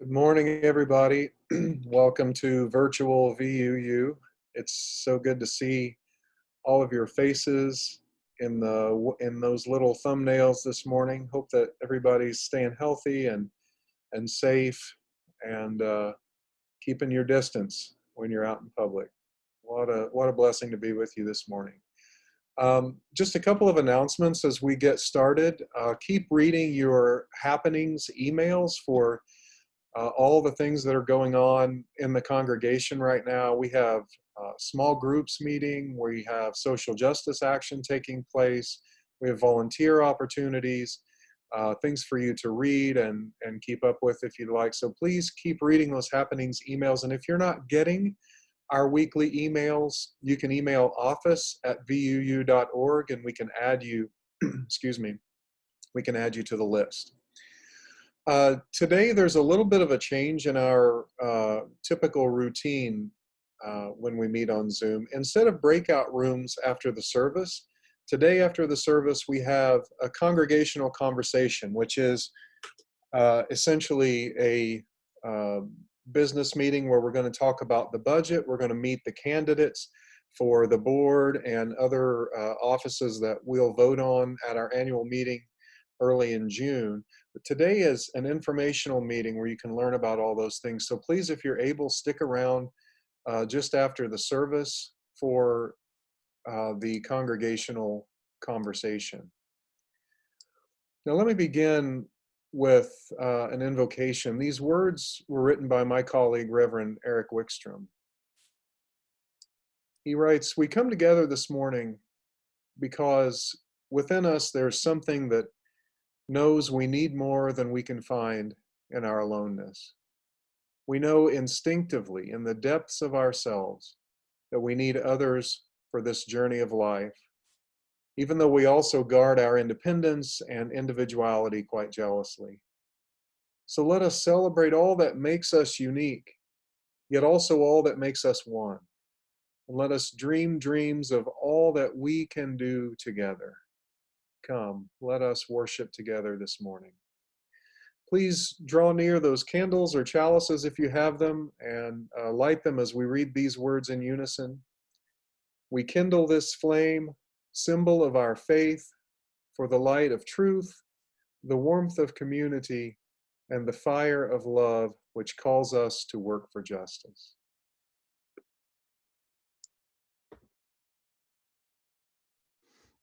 Good morning, everybody. Welcome to virtual VUU. It's so good to see all of your faces in those little thumbnails this morning. Hope that everybody's staying healthy and safe and keeping your distance when you're out in public. What a blessing to be with you this morning. Just a couple of announcements as we get started. Keep reading your happenings emails for all the things that are going on in the congregation right now. We have small groups meeting, we have social justice action taking place, we have volunteer opportunities, things for you to read and keep up with if you'd like. So please keep reading those happenings emails. And if you're not getting our weekly emails, you can email office@vuu.org and we can add you, excuse me, we can add you to the list. Today, there's a little bit of a change in our typical routine when we meet on Zoom. Instead of breakout rooms after the service, today after the service, we have a congregational conversation, which is essentially a business meeting where we're going to talk about the budget. We're going to meet the candidates for the board and other offices that we'll vote on at our annual meeting early in June. But today is an informational meeting where you can learn about all those things. So please, if you're able, stick around just after the service for the congregational conversation. Now let me begin with an invocation. These words were written by my colleague, Reverend Eric Wickstrom. He writes, "We come together this morning because within us there's something that knows we need more than we can find in our aloneness. We know instinctively in the depths of ourselves that we need others for this journey of life, even though we also guard our independence and individuality quite jealously. So let us celebrate all that makes us unique, yet also all that makes us one. And let us dream dreams of all that we can do together. Come, let us worship together this morning." Please draw near those candles or chalices if you have them and light them as we read these words in unison. We kindle this flame, symbol of our faith, for the light of truth, the warmth of community, and the fire of love which calls us to work for justice.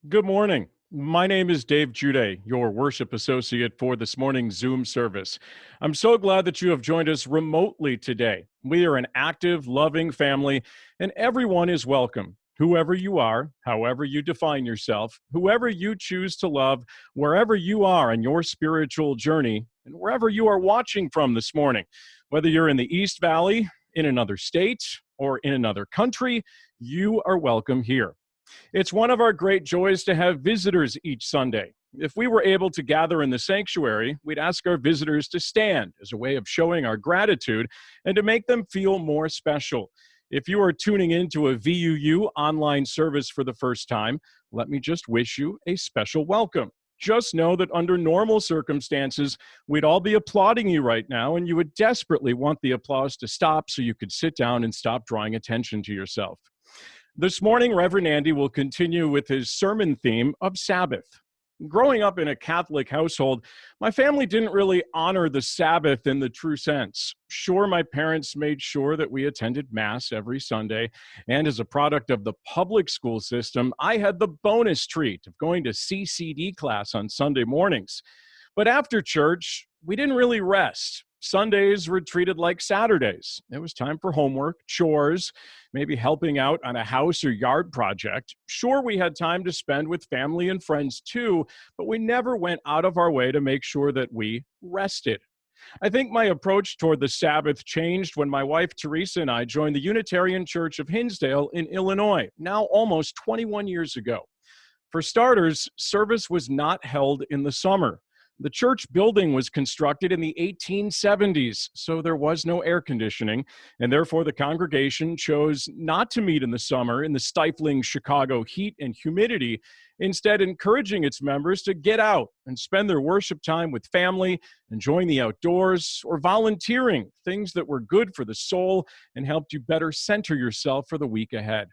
Good morning. My name is Dave Jude, your worship associate for this morning's Zoom service. I'm so glad that you have joined us remotely today. We are an active, loving family, and everyone is welcome. Whoever you are, however you define yourself, whoever you choose to love, wherever you are in your spiritual journey, and wherever you are watching from this morning, whether you're in the East Valley, in another state, or in another country, you are welcome here. It's one of our great joys to have visitors each Sunday. If we were able to gather in the sanctuary, we'd ask our visitors to stand as a way of showing our gratitude and to make them feel more special. If you are tuning into a VUU online service for the first time, let me just wish you a special welcome. Just know that under normal circumstances, we'd all be applauding you right now, and you would desperately want the applause to stop so you could sit down and stop drawing attention to yourself. This morning, Reverend Andy will continue with his sermon theme of Sabbath. Growing up in a Catholic household, my family didn't really honor the Sabbath in the true sense. Sure, my parents made sure that we attended Mass every Sunday, and as a product of the public school system, I had the bonus treat of going to CCD class on Sunday mornings. But after church, we didn't really rest. Sundays were treated like Saturdays. It was time for homework, chores, maybe helping out on a house or yard project. Sure, we had time to spend with family and friends too, but we never went out of our way to make sure that we rested. I think my approach toward the Sabbath changed when my wife Teresa and I joined the Unitarian Church of Hinsdale in Illinois, now almost 21 years ago. For starters, service was not held in the summer. The church building was constructed in the 1870s, so there was no air conditioning, and therefore the congregation chose not to meet in the summer in the stifling Chicago heat and humidity, instead encouraging its members to get out and spend their worship time with family, enjoying the outdoors, or volunteering, things that were good for the soul and helped you better center yourself for the week ahead.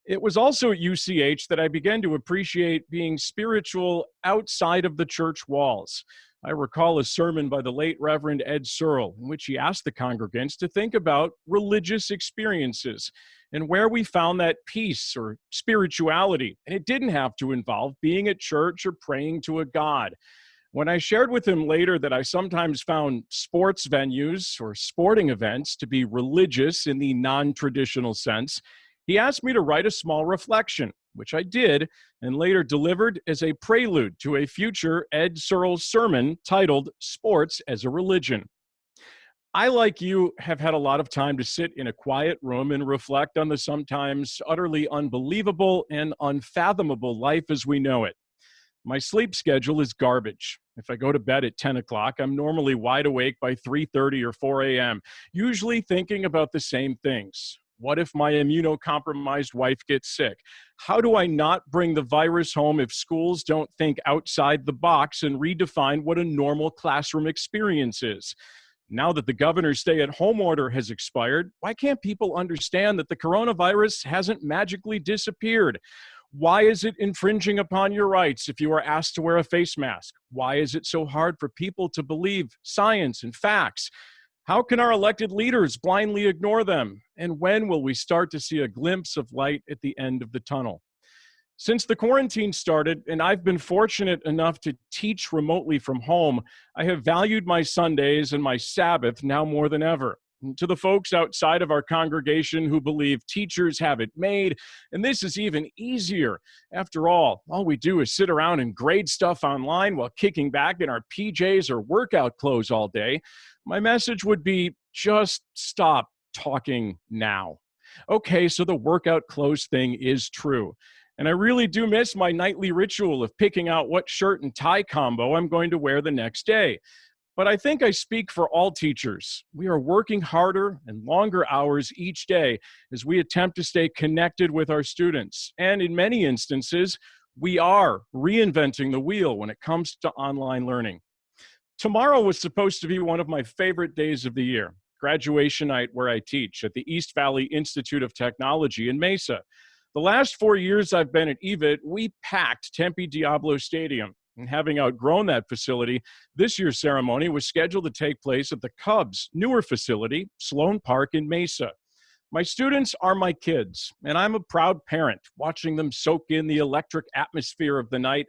It was also at UCH that I began to appreciate being spiritual outside of the church walls. I recall a sermon by the late Reverend Ed Searle, in which he asked the congregants to think about religious experiences and where we found that peace or spirituality. And it didn't have to involve being at church or praying to a God. When I shared with him later that I sometimes found sports venues or sporting events to be religious in the non traditional sense, he asked me to write a small reflection, which I did, and later delivered as a prelude to a future Ed Searle sermon titled Sports as a Religion. I, like you, have had a lot of time to sit in a quiet room and reflect on the sometimes utterly unbelievable and unfathomable life as we know it. My sleep schedule is garbage. If I go to bed at 10 o'clock, I'm normally wide awake by 3:30 or 4 a.m., usually thinking about the same things. What if my immunocompromised wife gets sick? How do I not bring the virus home if schools don't think outside the box and redefine what a normal classroom experience is? Now that the governor's stay-at-home order has expired, why can't people understand that the coronavirus hasn't magically disappeared? Why is it infringing upon your rights if you are asked to wear a face mask? Why is it so hard for people to believe science and facts? How can our elected leaders blindly ignore them? And when will we start to see a glimpse of light at the end of the tunnel? Since the quarantine started, and I've been fortunate enough to teach remotely from home, I have valued my Sundays and my Sabbath now more than ever. And to the folks outside of our congregation who believe teachers have it made, and this is even easier. After all we do is sit around and grade stuff online while kicking back in our PJs or workout clothes all day. My message would be just stop talking now. Okay, so the workout clothes thing is true. And I really do miss my nightly ritual of picking out what shirt and tie combo I'm going to wear the next day. But I think I speak for all teachers. We are working harder and longer hours each day as we attempt to stay connected with our students. And in many instances, we are reinventing the wheel when it comes to online learning. Tomorrow was supposed to be one of my favorite days of the year, graduation night where I teach at the East Valley Institute of Technology in Mesa. The last 4 years I've been at EVIT, we packed Tempe Diablo Stadium. And having outgrown that facility, this year's ceremony was scheduled to take place at the Cubs' newer facility, Sloan Park in Mesa. My students are my kids, and I'm a proud parent, watching them soak in the electric atmosphere of the night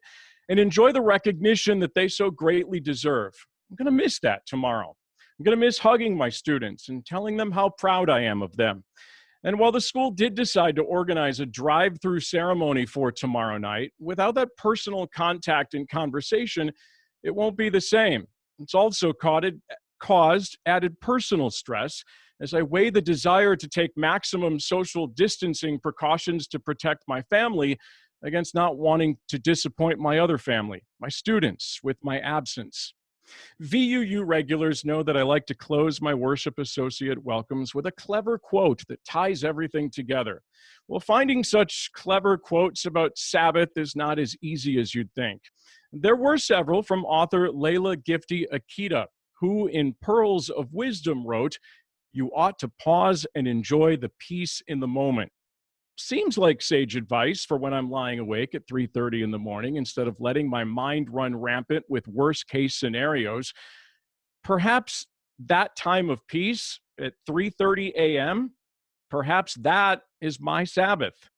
and enjoy the recognition that they so greatly deserve. I'm going to miss that tomorrow. I'm going to miss hugging my students and telling them how proud I am of them. And while the school did decide to organize a drive-through ceremony for tomorrow night, without that personal contact and conversation, it won't be the same. It's also caused added personal stress as I weigh the desire to take maximum social distancing precautions to protect my family against not wanting to disappoint my other family, my students, with my absence. VUU regulars know that I like to close my worship associate welcomes with a clever quote that ties everything together. Well, finding such clever quotes about Sabbath is not as easy as you'd think. There were several from author Leila Gifty Akita, who in Pearls of Wisdom wrote, "You ought to pause and enjoy the peace in the moment." Seems like sage advice for when I'm lying awake at 3:30 in the morning instead of letting my mind run rampant with worst case scenarios. Perhaps that time of peace at 3:30 a.m., perhaps that is my Sabbath.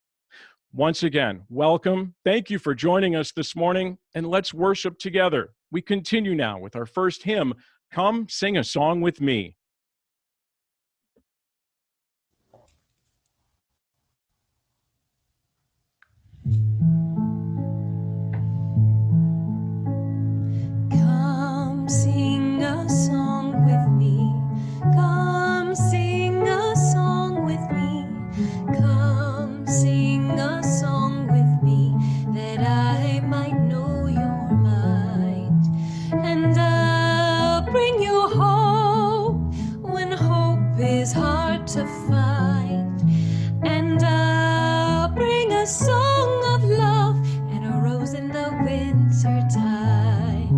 Once again, welcome. Thank you for joining us this morning, and let's worship together. We continue now with our first hymn, Come Sing a Song with Me. Come sing a song with me. Come sing a song with me. Come sing a song with me that I might know your mind to find. And I'll bring a song of love and a rose in the winter time.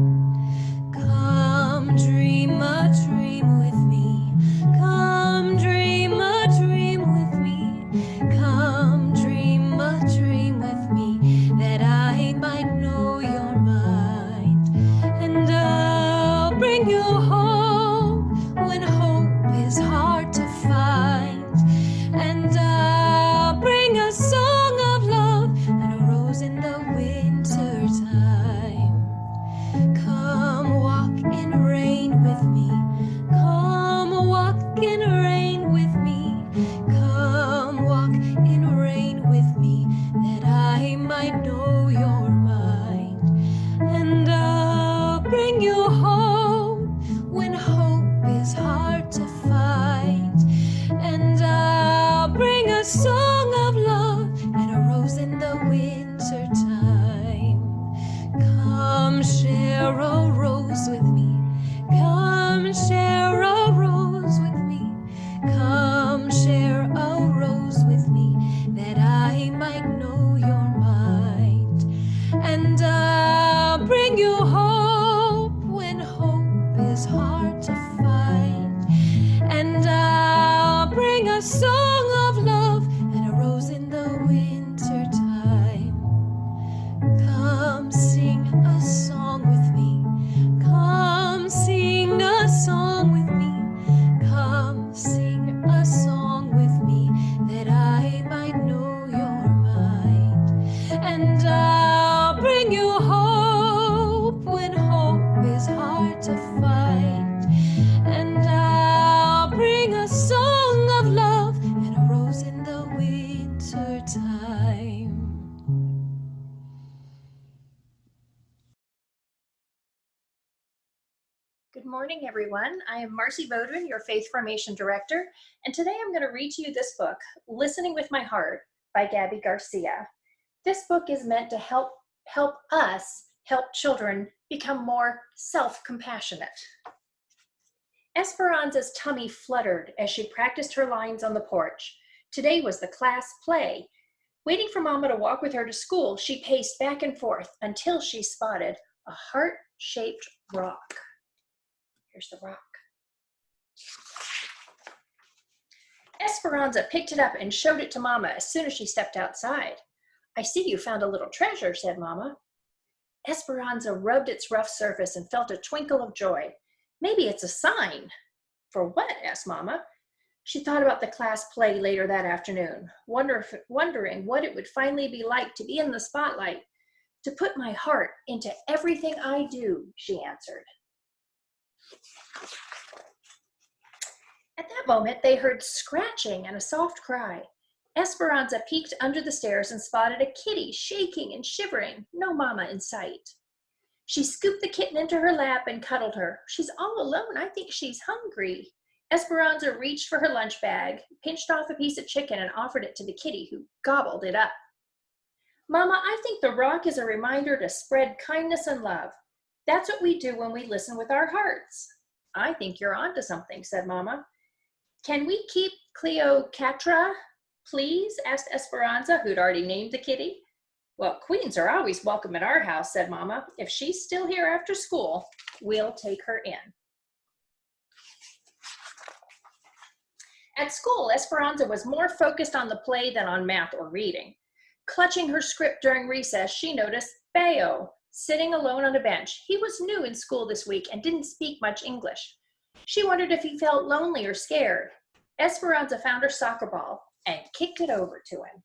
Come dream a dream with me. Come dream a dream with me. Come dream a dream with me, that I might know your mind. And I'll bring you hope when hope is hard to find. And I'll bring a song of love and a rose in the winter time. Come walk in rain with me. Come walk in rain with me. Come walk in rain with me, that I might know your mind. And I'll bring you hope when hope is hard to find. And I'll bring a song of love and a rose in the winter time. Come share a rose with me. Come share a rose with me. Come share a rose with me, that I might know your mind. And I'll bring you hope when hope is hard to find. And I'll bring a song of love and a rose in the winter time. Come sing a song with me. Come sing a song with me. Come sing a song with me, that I might know your mind. And I'll bring you hope when hope is hard to find. And I'll bring a song of love and a rose in the winter time. Good morning, everyone. I am Marcy Vaudrin, your Faith Formation Director, and today I'm going to read to you this book, Listening with My Heart by Gabby Garcia. This book is meant to help us help children become more self-compassionate. Esperanza's tummy fluttered as she practiced her lines on the porch. Today was the class play. Waiting for Mama to walk with her to school, she paced back and forth until she spotted a heart-shaped rock. Here's the rock. Esperanza picked it up and showed it to Mama as soon as she stepped outside. I see you found a little treasure, said Mama. Esperanza rubbed its rough surface and felt a twinkle of joy. Maybe it's a sign. For what? Asked Mama. She thought about the class play later that afternoon, wondering what it would finally be like to be in the spotlight, to put my heart into everything I do, she answered. At that moment, they heard scratching and a soft cry. Esperanza peeked under the stairs and spotted a kitty shaking and shivering, no Mama in sight. She scooped the kitten into her lap and cuddled her. She's all alone. I think she's hungry. Esperanza reached for her lunch bag, pinched off a piece of chicken, and offered it to the kitty, who gobbled it up. Mama, I think the rock is a reminder to spread kindness and love. That's what we do when we listen with our hearts. I think you're onto something, said Mama. Can we keep Cleopatra, please? Asked Esperanza, who'd already named the kitty. Well, queens are always welcome at our house, said Mama. If she's still here after school, we'll take her in. At school, Esperanza was more focused on the play than on math or reading. Clutching her script during recess, she noticed Bayo sitting alone on a bench. He was new in school this week and didn't speak much English. She wondered if he felt lonely or scared. Esperanza found her soccer ball and kicked it over to him.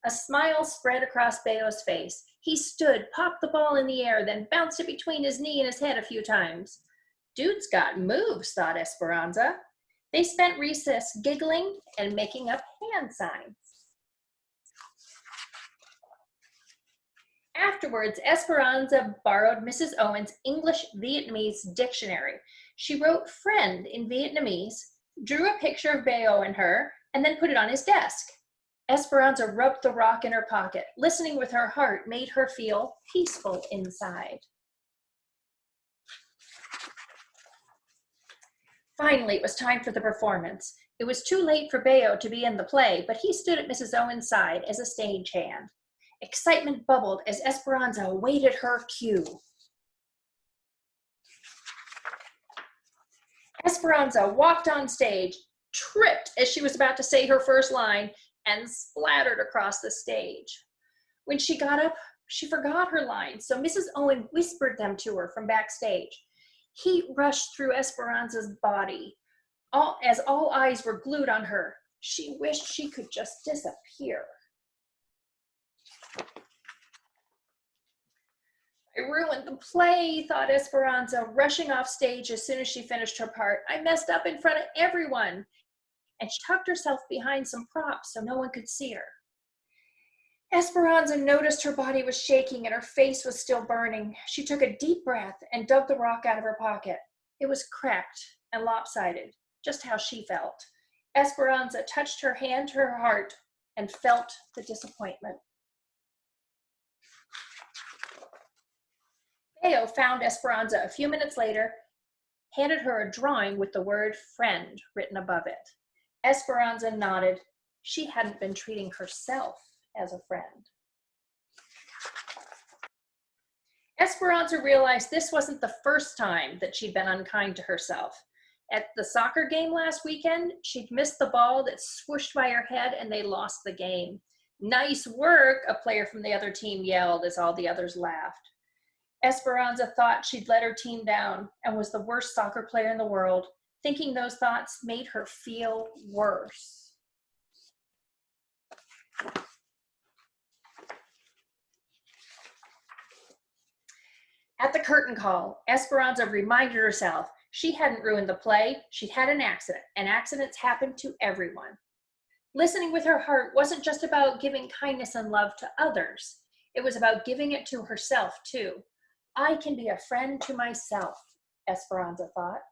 A smile spread across Bayo's face. He stood, popped the ball in the air, then bounced it between his knee and his head a few times. Dude's got moves, thought Esperanza. They spent recess giggling and making up hand signs. Afterwards, Esperanza borrowed Mrs. Owen's English-Vietnamese dictionary. She wrote friend in Vietnamese, drew a picture of Bayo and her, and then put it on his desk. Esperanza rubbed the rock in her pocket. Listening with her heart made her feel peaceful inside. Finally, it was time for the performance. It was too late for Bayo to be in the play, but he stood at Mrs. Owen's side as a stagehand. Excitement bubbled as Esperanza awaited her cue. Esperanza walked on stage, tripped as she was about to say her first line, and splattered across the stage. When she got up, she forgot her lines, so Mrs. Owen whispered them to her from backstage. Heat rushed through Esperanza's body, as all eyes were glued on her. She wished she could just disappear. I ruined the play, thought Esperanza, rushing off stage as soon as she finished her part. I messed up in front of everyone. And she tucked herself behind some props so no one could see her. Esperanza noticed her body was shaking and her face was still burning. She took a deep breath and dug the rock out of her pocket. It was cracked and lopsided, just how she felt. Esperanza touched her hand to her heart and felt the disappointment. Bayo found Esperanza a few minutes later, handed her a drawing with the word friend written above it. Esperanza nodded. She hadn't been treating herself as a friend. Esperanza realized this wasn't the first time that she'd been unkind to herself. At the soccer game last weekend, she'd missed the ball that swooshed by her head and they lost the game. Nice work, a player from the other team yelled as all the others laughed. Esperanza thought she'd let her team down and was the worst soccer player in the world. Thinking those thoughts made her feel worse. At the curtain call, Esperanza reminded herself she hadn't ruined the play, she'd had an accident, and accidents happen to everyone. Listening with her heart wasn't just about giving kindness and love to others. It was about giving it to herself, too. I can be a friend to myself, Esperanza thought.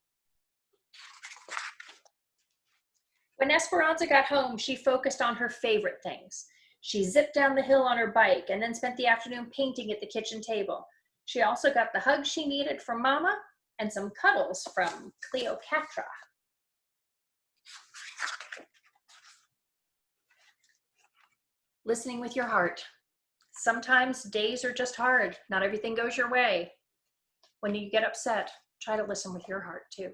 When Esperanza got home, she focused on her favorite things. She zipped down the hill on her bike and then spent the afternoon painting at the kitchen table. She also got the hug she needed from Mama and some cuddles from Cleopatra. Listening with your heart. Sometimes days are just hard. Not everything goes your way. When you get upset, try to listen with your heart too.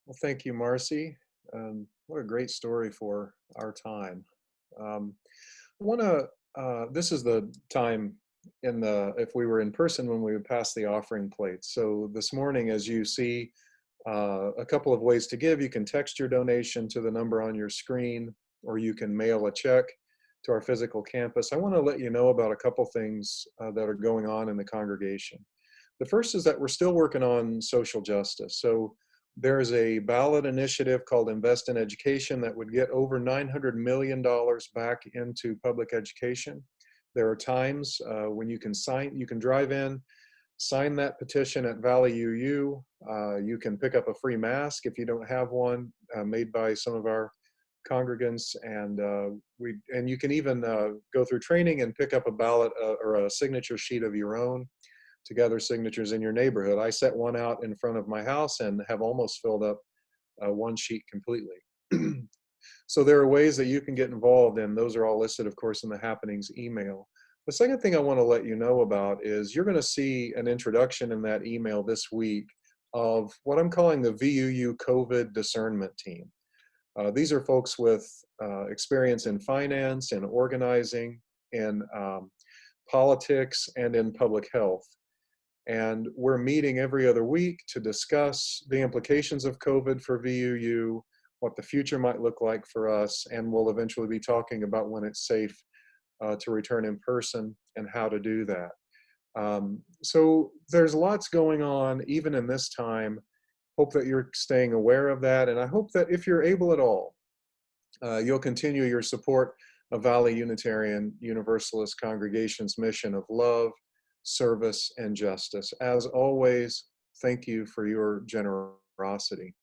Well, thank you, Marcy. What a great story for our time. This is the time if we were in person when we would pass the offering plates. So this morning, as you see, a couple of ways to give. You can text your donation to the number on your screen, or you can mail a check to our physical campus. I want to let you know about a couple things that are going on in the congregation. The first is that we're still working on social justice. So there's a ballot initiative called Invest in Education that would get over $900 million back into public education. There are times when you can drive in, sign that petition at Valley UU. You can pick up a free mask if you don't have one, made by some of our congregants, and you can even go through training and pick up a ballot or a signature sheet of your own to gather signatures in your neighborhood. I set one out in front of my house and have almost filled up one sheet completely. So there are ways that you can get involved, and those are all listed, of course, in the Happenings email. The second thing I want to let you know about is you're going to see an introduction in that email this week of what I'm calling the VUU COVID discernment team. These are folks with experience in finance and organizing, in politics, and in public health. And we're meeting every other week to discuss the implications of COVID for VUU, what the future might look like for us, and we'll eventually be talking about when it's safe to return in person and how to do that. So there's lots going on even in this time. Hope that you're staying aware of that, and I hope that if you're able at all, you'll continue your support of Valley Unitarian Universalist Congregation's mission of love, service, and justice. As always, thank you for your generosity.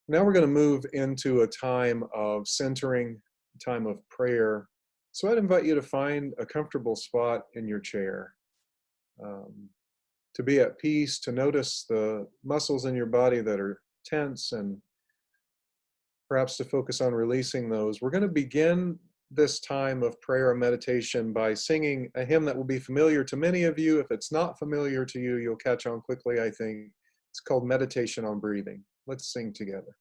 Now we're going to move into a time of centering, time of prayer. So I'd invite you to find a comfortable spot in your chair, to to be at peace, to notice the muscles in your body that are tense, and perhaps to focus on releasing those. We're going to begin this time of prayer and meditation by singing a hymn that will be familiar to many of you. If it's not familiar to you, you'll catch on quickly, I think. It's called Meditation on Breathing. Let's sing together.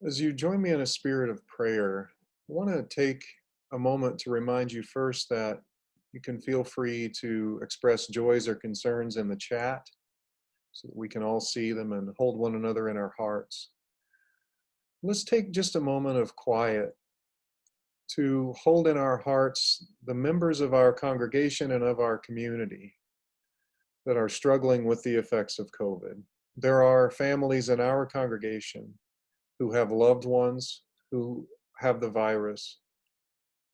As you join me in a spirit of prayer, I want to take a moment to remind you first that you can feel free to express joys or concerns in the chat so that we can all see them and hold one another in our hearts. Let's take just a moment of quiet to hold in our hearts the members of our congregation and of our community that are struggling with the effects of COVID. There are families in our congregation who have loved ones who have the virus.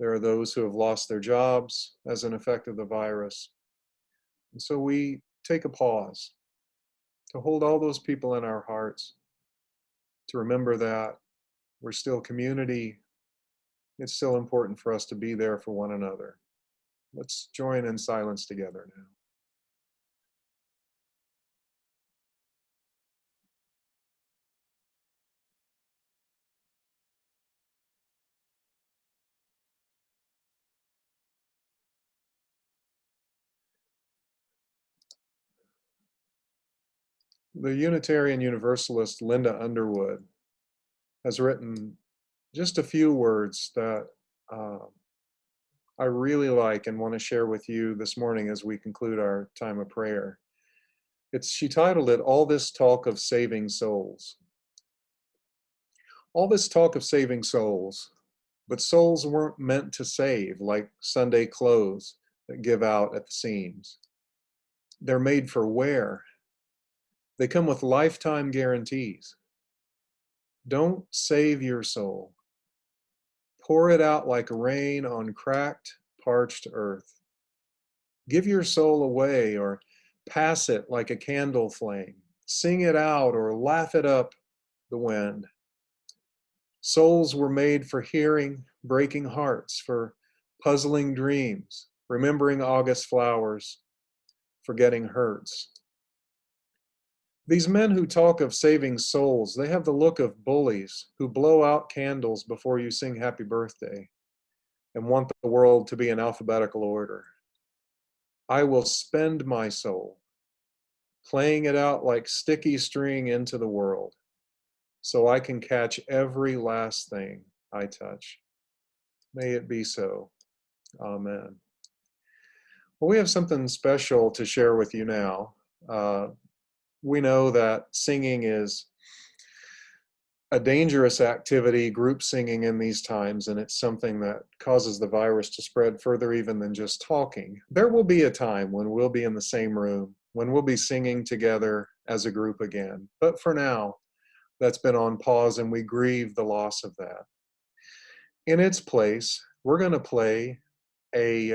There are those who have lost their jobs as an effect of the virus. And so we take a pause to hold all those people in our hearts, to remember that we're still community. It's still important for us to be there for one another. Let's join in silence together now. The Unitarian Universalist Linda Underwood has written just a few words that I really like and want to share with you this morning as we conclude our time of prayer. She titled it, "All This Talk of Saving Souls." All this talk of saving souls, but souls weren't meant to save like Sunday clothes that give out at the seams. They're made for wear. They come with lifetime guarantees. Don't save your soul. Pour it out like rain on cracked, parched earth. Give your soul away or pass it like a candle flame. Sing it out or laugh it up the wind. Souls were made for hearing, breaking hearts, for puzzling dreams, remembering August flowers, forgetting hurts. These men who talk of saving souls, they have the look of bullies who blow out candles before you sing happy birthday and want the world to be in alphabetical order. I will spend my soul playing it out like sticky string into the world so I can catch every last thing I touch. May it be so. Amen. Well, we have something special to share with you now. We know that singing is a dangerous activity, group singing in these times, and it's something that causes the virus to spread further even than just talking. There will be a time when we'll be in the same room, when we'll be singing together as a group again. But for now, that's been on pause, and we grieve the loss of that. In its place, we're going to play a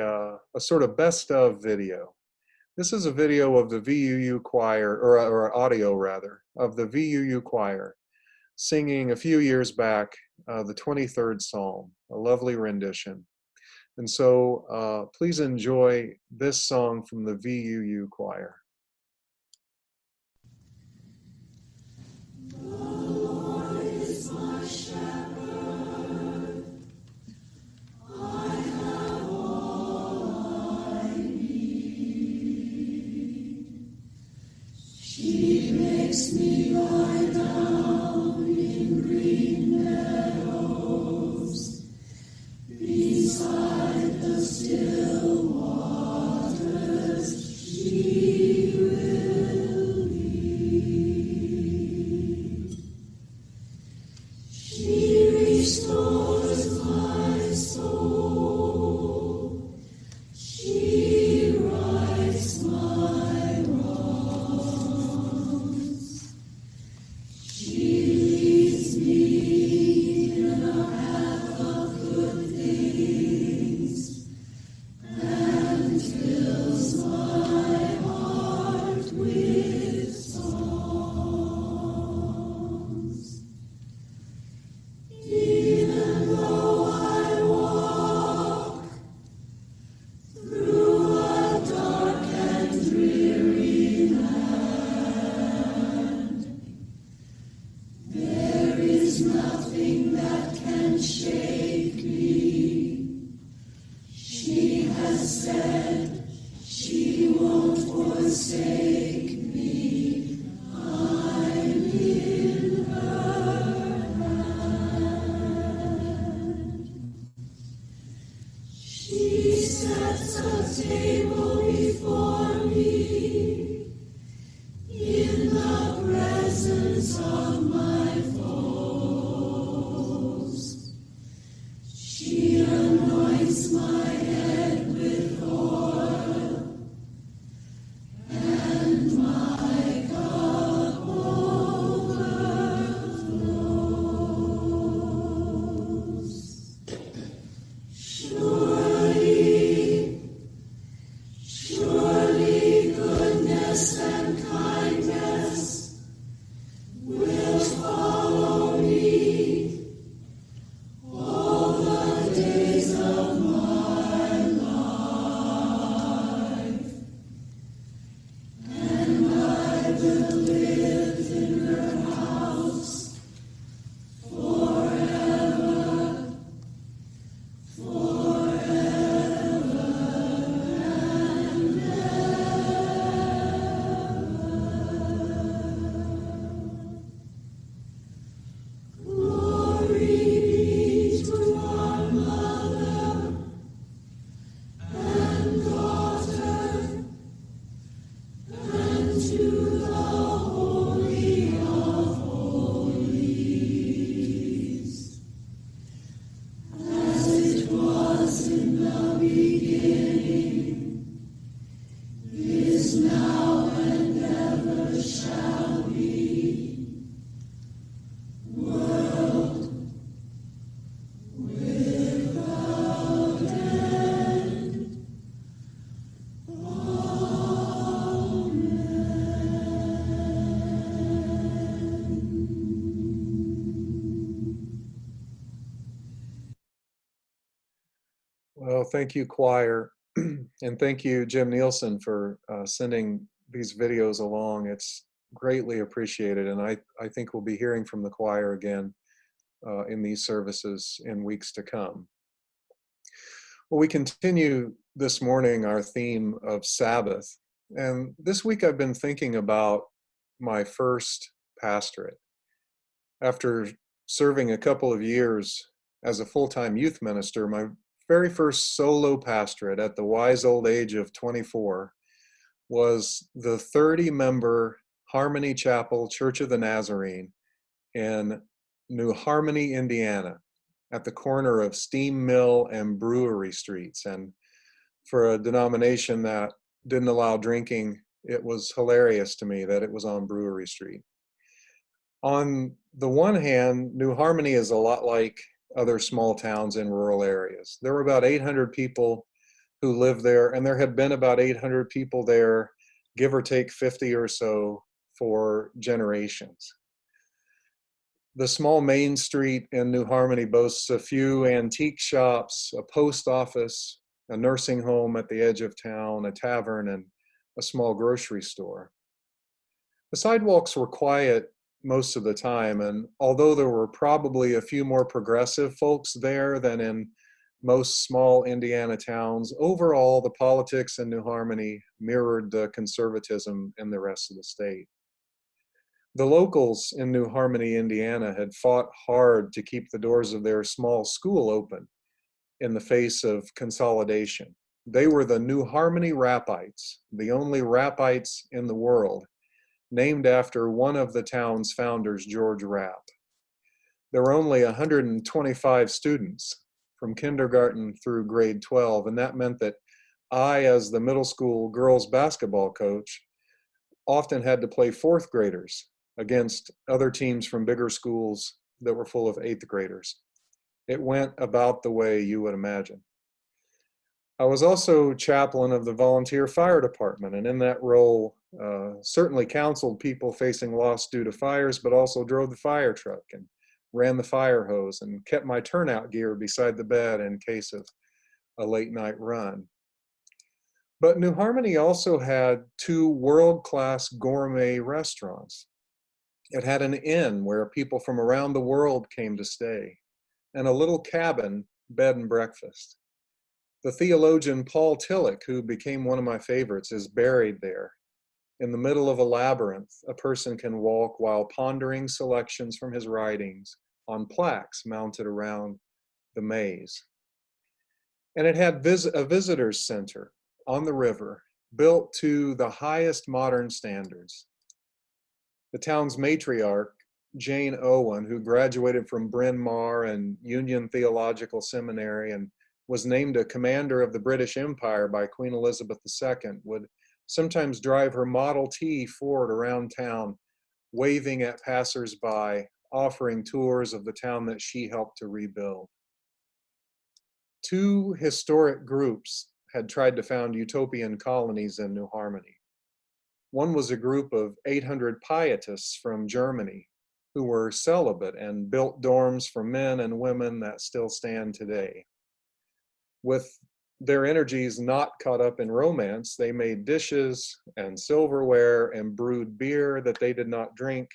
sort of best of video. This is a video of the VUU choir, or audio rather, of the VUU choir singing a few years back the 23rd Psalm, a lovely rendition. And so please enjoy this song from the VUU choir. Makes me lie down in green meadows, beside the still waters she will lead. She restores my soul, she rights my wrongs. She leads me in a path of good things and fills my heart with songs. Even though I walk through a dark and dreary land, there is nothing that can shake me. She has said she won't forsake me. I'm in her hand. She sets a table before me in the presence of my foes. She anoints my head with oil, and my cup overflows. Surely Well, thank you, choir. And thank you, Jim Nielsen, for sending these videos along. It's greatly appreciated. And I think we'll be hearing from the choir again in these services in weeks to come. Well, we continue this morning our theme of Sabbath. And this week I've been thinking about my first pastorate. After serving a couple of years as a full-time youth minister, my very first solo pastorate at the wise old age of 24 was the 30-member Harmony Chapel Church of the Nazarene in New Harmony, Indiana, at the corner of Steam Mill and Brewery Streets. And for a denomination that didn't allow drinking, it was hilarious to me that it was on Brewery Street. On the one hand, New Harmony is a lot like other small towns in rural areas. There were about 800 people who lived there, and there had been about 800 people there, give or take 50 or so, for generations. The small main street in New Harmony boasts a few antique shops, a post office, a nursing home at the edge of town, a tavern, and a small grocery store. The sidewalks were quiet most of the time, and although there were probably a few more progressive folks there than in most small Indiana towns, overall the politics in New Harmony mirrored the conservatism in the rest of the state. The locals in New Harmony, Indiana had fought hard to keep the doors of their small school open in the face of consolidation. They were the New Harmony Rappites, the only Rappites in the world, named after one of the town's founders, George Rapp. There were only 125 students from kindergarten through grade 12, and that meant that I, as the middle school girls basketball coach, often had to play fourth graders against other teams from bigger schools that were full of eighth graders. It went about the way you would imagine. I was also chaplain of the volunteer fire department, and in that role, certainly counseled people facing loss due to fires, but also drove the fire truck and ran the fire hose and kept my turnout gear beside the bed in case of a late night run. But New Harmony also had two world-class gourmet restaurants. It had an inn where people from around the world came to stay, and a little cabin bed and breakfast. The theologian Paul Tillich, who became one of my favorites, is buried there. In the middle of a labyrinth, a person can walk while pondering selections from his writings on plaques mounted around the maze. And it had a visitor's center on the river, built to the highest modern standards. The town's matriarch, Jane Owen, who graduated from Bryn Mawr and Union Theological Seminary and was named a commander of the British Empire by Queen Elizabeth II, would sometimes drive her Model T Ford around town, waving at passersby, offering tours of the town that she helped to rebuild. Two historic groups had tried to found utopian colonies in New Harmony. One was a group of 800 pietists from Germany who were celibate and built dorms for men and women that still stand today. With their energies not caught up in romance, they made dishes and silverware and brewed beer that they did not drink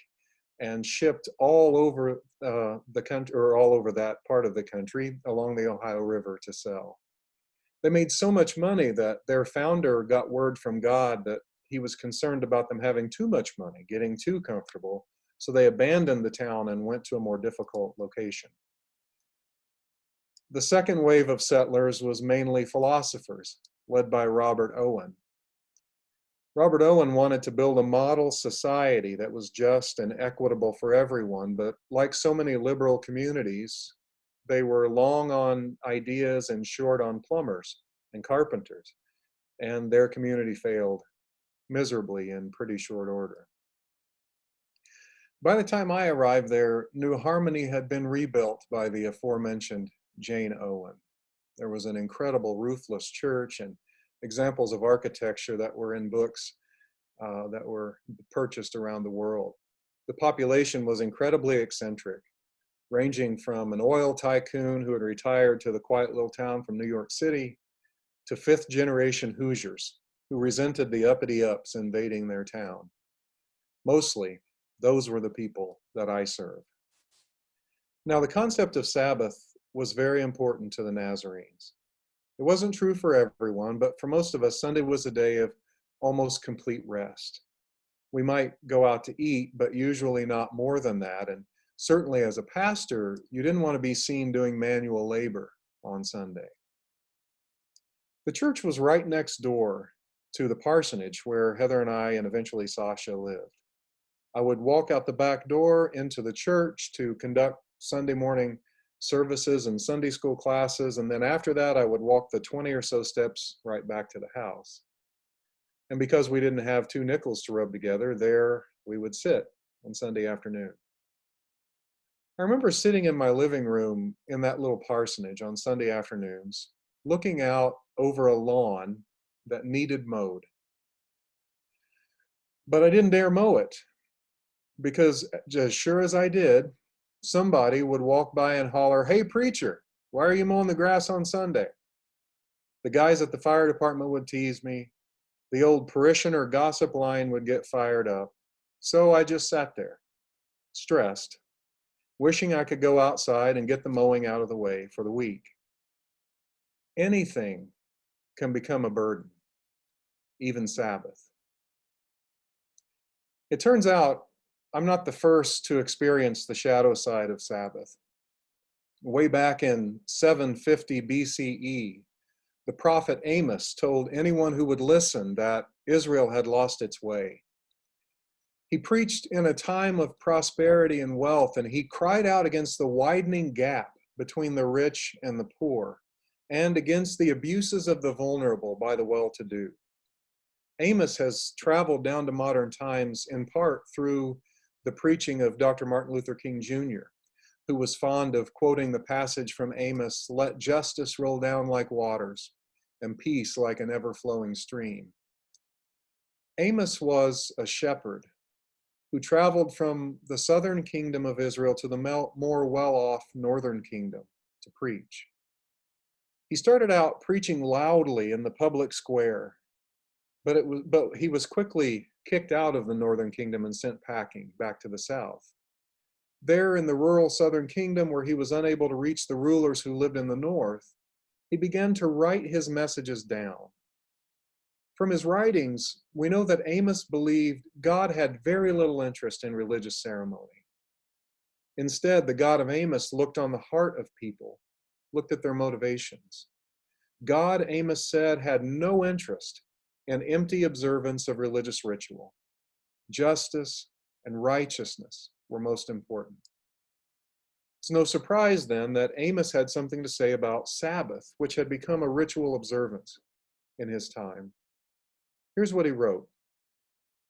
and shipped all over the country, or all over that part of the country along the Ohio River to sell. They made so much money that their founder got word from God that he was concerned about them having too much money, getting too comfortable, so they abandoned the town and went to a more difficult location. The second wave of settlers was mainly philosophers, led by Robert Owen. Robert Owen wanted to build a model society that was just and equitable for everyone, but like so many liberal communities, they were long on ideas and short on plumbers and carpenters, and their community failed miserably in pretty short order. By the time I arrived there, New Harmony had been rebuilt by the aforementioned Jane Owen. There was an incredible roofless church and examples of architecture that were in books that were purchased around the world. The population was incredibly eccentric. ranging from an oil tycoon who had retired to the quiet little town from New York City to fifth generation Hoosiers who resented the uppity ups invading their town. Mostly, those were the people that I served. Now, the concept of Sabbath was very important to the Nazarenes. It wasn't true for everyone, but for most of us, Sunday was a day of almost complete rest. We might go out to eat, but usually not more than that. And certainly as a pastor, you didn't want to be seen doing manual labor on Sunday. The church was right next door to the parsonage where Heather and I and eventually Sasha lived. I would walk out the back door into the church to conduct Sunday morning services and Sunday school classes, and then after that I would walk the 20 or so steps right back to the house. And because we didn't have two nickels to rub together, there we would sit on Sunday afternoon. I remember sitting in my living room in that little parsonage on Sunday afternoons, looking out over a lawn that needed mowed. But I didn't dare mow it because as sure as I did, somebody would walk by and holler, "Hey, preacher, why are you mowing the grass on Sunday?" The guys at the fire department would tease me. The old parishioner gossip line would get fired up. So I just sat there, stressed, wishing I could go outside and get the mowing out of the way for the week. Anything can become a burden, even Sabbath. It turns out I'm not the first to experience the shadow side of Sabbath. Way back in 750 BCE, the prophet Amos told anyone who would listen that Israel had lost its way. He preached in a time of prosperity and wealth, and he cried out against the widening gap between the rich and the poor, and against the abuses of the vulnerable by the well-to-do. Amos has traveled down to modern times in part through the preaching of Dr. Martin Luther King Jr., who was fond of quoting the passage from Amos, "Let justice roll down like waters, and peace like an ever-flowing stream." Amos was a shepherd who traveled from the southern kingdom of Israel to the more well-off northern kingdom to preach. He started out preaching loudly in the public square, but he was quickly kicked out of the northern kingdom and sent packing back to the south. There in the rural southern kingdom, where he was unable to reach the rulers who lived in the north, he began to write his messages down. From his writings, we know that Amos believed God had very little interest in religious ceremony. Instead, the God of Amos looked on the heart of people, looked at their motivations. God, Amos said, had no interest in empty observance of religious ritual. Justice and righteousness were most important. It's no surprise then that Amos had something to say about Sabbath, which had become a ritual observance in his time. Here's what he wrote.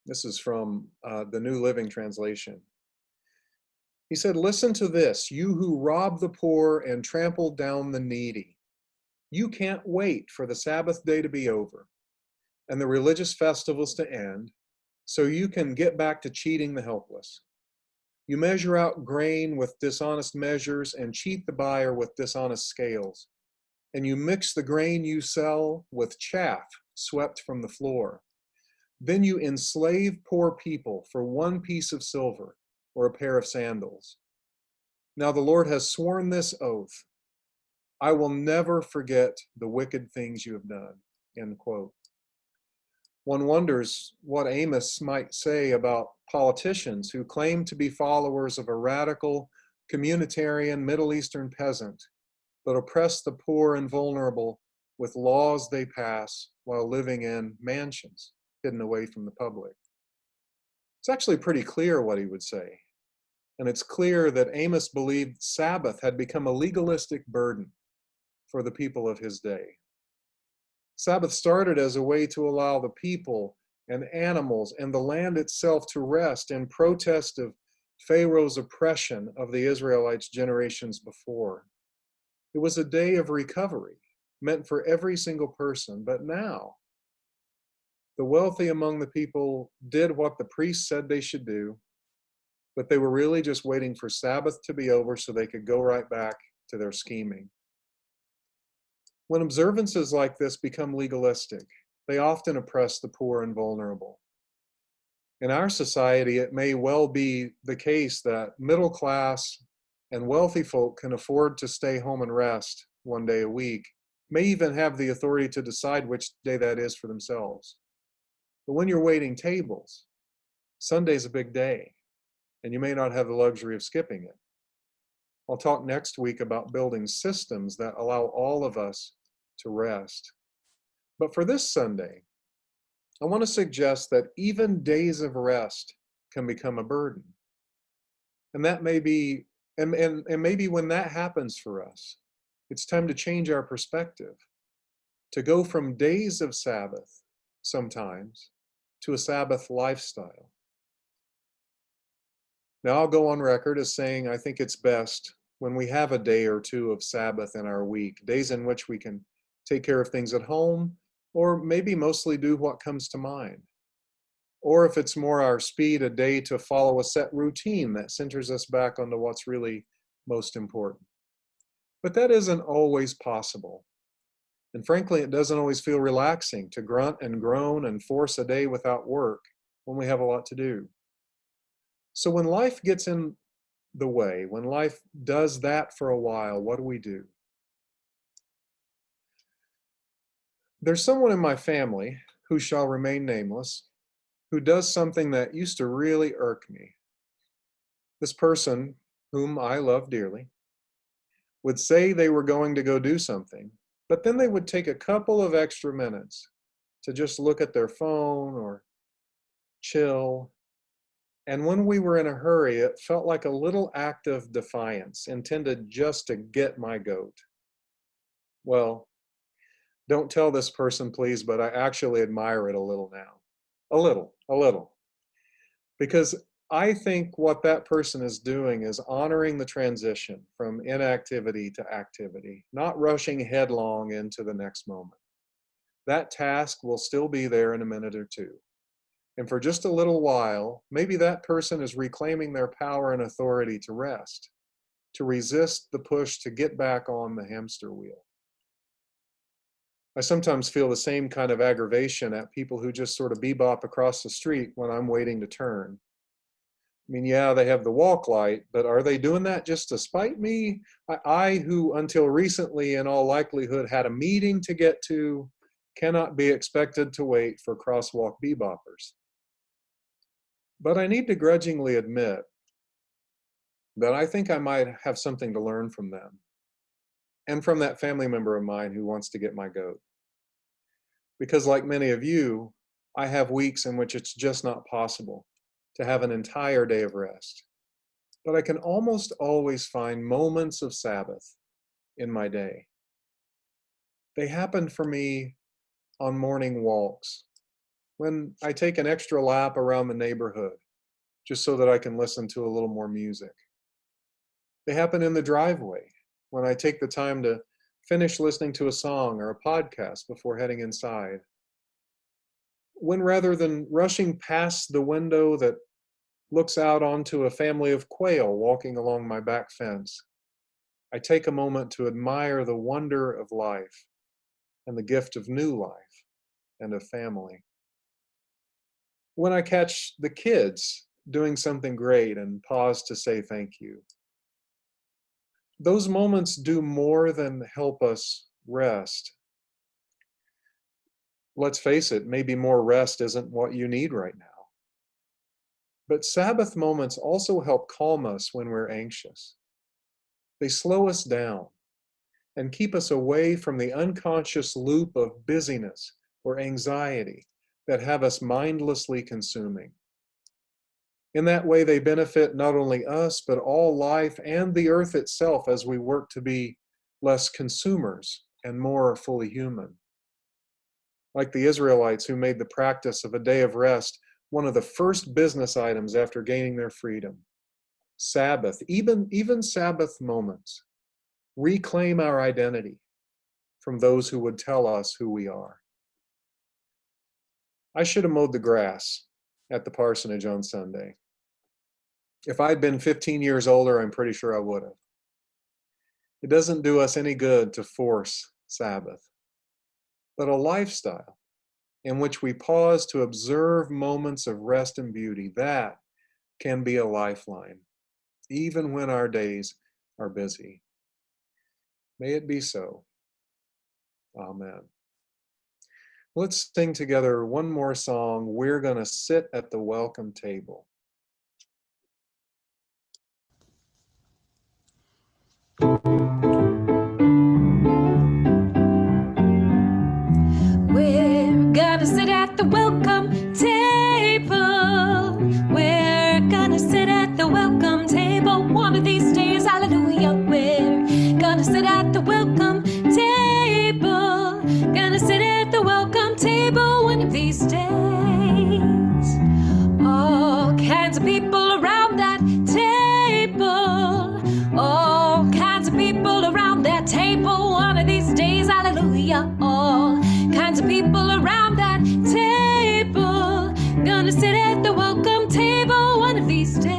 This is from the New Living Translation. He said, "Listen to this, you who rob the poor and trample down the needy. You can't wait for the Sabbath day to be over and the religious festivals to end so you can get back to cheating the helpless. You measure out grain with dishonest measures and cheat the buyer with dishonest scales. And you mix the grain you sell with chaff swept from the floor. Then you enslave poor people for one piece of silver or a pair of sandals. Now the Lord has sworn this oath. I will never forget the wicked things you have done." End quote. One wonders what Amos might say about politicians who claim to be followers of a radical, communitarian Middle Eastern peasant, but oppress the poor and vulnerable with laws they pass while living in mansions hidden away from the public. It's actually pretty clear what he would say. And it's clear that Amos believed Sabbath had become a legalistic burden for the people of his day. Sabbath started as a way to allow the people and animals and the land itself to rest in protest of Pharaoh's oppression of the Israelites generations before. It was a day of recovery, meant for every single person. But now, the wealthy among the people did what the priests said they should do. but they were really just waiting for Sabbath to be over so they could go right back to their scheming. When observances like this become legalistic, they often oppress the poor and vulnerable. In our society, it may well be the case that middle class and wealthy folk can afford to stay home and rest one day a week, may even have the authority to decide which day that is for themselves. But when you're waiting tables, Sunday's a big day, and you may not have the luxury of skipping it. I'll talk next week about building systems that allow all of us to rest. But for this Sunday, I want to suggest that even days of rest can become a burden. And that may be, and maybe when that happens for us, it's time to change our perspective, to go from days of Sabbath sometimes to a Sabbath lifestyle. Now, I'll go on record as saying I think it's best when we have a day or two of Sabbath in our week, days in which we can take care of things at home, or maybe mostly do what comes to mind. Or if it's more our speed, a day to follow a set routine that centers us back onto what's really most important. But that isn't always possible. And frankly, it doesn't always feel relaxing to grunt and groan and force a day without work when we have a lot to do. So when life gets in the way, when life does that for a while, what do? There's someone in my family, who shall remain nameless, who does something that used to really irk me. This person, whom I love dearly, would say they were going to go do something, but then they would take a couple of extra minutes to just look at their phone or chill. And when we were in a hurry, it felt like a little act of defiance intended just to get my goat. Well, don't tell this person, please, but I actually admire it a little now. A little. Because I think what that person is doing is honoring the transition from inactivity to activity, not rushing headlong into the next moment. That task will still be there in a minute or two. And for just a little while, maybe that person is reclaiming their power and authority to rest, to resist the push to get back on the hamster wheel. I sometimes feel the same kind of aggravation at people who just sort of bebop across the street when I'm waiting to turn. I mean, yeah, they have the walk light, but are they doing that just to spite me? I, who until recently in all likelihood had a meeting to get to, cannot be expected to wait for crosswalk beboppers. But I need to grudgingly admit that I think I might have something to learn from them and from that family member of mine who wants to get my goat. Because like many of you, I have weeks in which it's just not possible to have an entire day of rest. But I can almost always find moments of Sabbath in my day. They happen for me on morning walks, when I take an extra lap around the neighborhood, just so that I can listen to a little more music. They happen in the driveway, when I take the time to finish listening to a song or a podcast before heading inside. When rather than rushing past the window that looks out onto a family of quail walking along my back fence, I take a moment to admire the wonder of life and the gift of new life and of family. When I catch the kids doing something great and pause to say thank you. Those moments do more than help us rest. Let's face it, maybe more rest isn't what you need right now. But Sabbath moments also help calm us when we're anxious. They slow us down and keep us away from the unconscious loop of busyness or anxiety that have us mindlessly consuming. In that way, they benefit not only us, but all life and the earth itself as we work to be less consumers and more fully human. Like the Israelites who made the practice of a day of rest one of the first business items after gaining their freedom. Sabbath, even Sabbath moments, reclaim our identity from those who would tell us who we are. I should have mowed the grass at the parsonage on Sunday. If I'd been 15 years older, I'm pretty sure I would have. It doesn't do us any good to force Sabbath, but a lifestyle in which we pause to observe moments of rest and beauty, that can be a lifeline, even when our days are busy. May it be so. Amen. Let's sing together one more song. We're going to sit at the welcome table. We're gonna sit at the welcome table. We're gonna sit at the welcome table one of these days. Hallelujah. We're gonna sit at the welcome table. Gonna sit at the welcome table one of these days. All kinds of people around that table. All kinds of people around that table one of these days. Hallelujah. All kinds of people around that table. Gonna sit at the welcome table one of these days.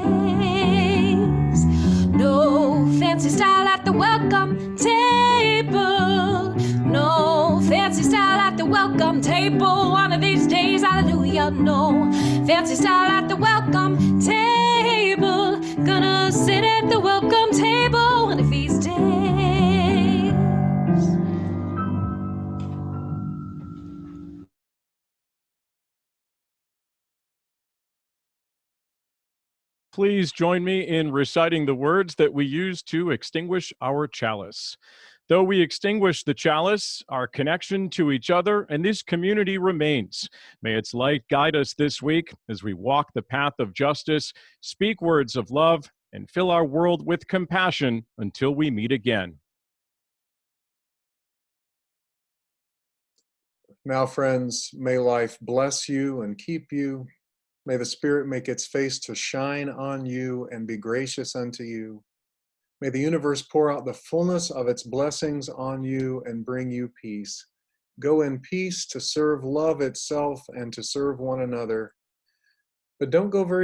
No fancy style at the welcome table. No fancy style at the welcome table one of these days. Hallelujah. No fancy style at the welcome table. Gonna sit at the welcome table one of these days. Please join me in reciting the words that we use to extinguish our chalice. Though we extinguish the chalice, our connection to each other and this community remains. May its light guide us this week as we walk the path of justice, speak words of love, and fill our world with compassion until we meet again. Now, friends, may life bless you and keep you. May the Spirit make its face to shine on you and be gracious unto you. May the universe pour out the fullness of its blessings on you and bring you peace. Go in peace to serve love itself and to serve one another. But don't go very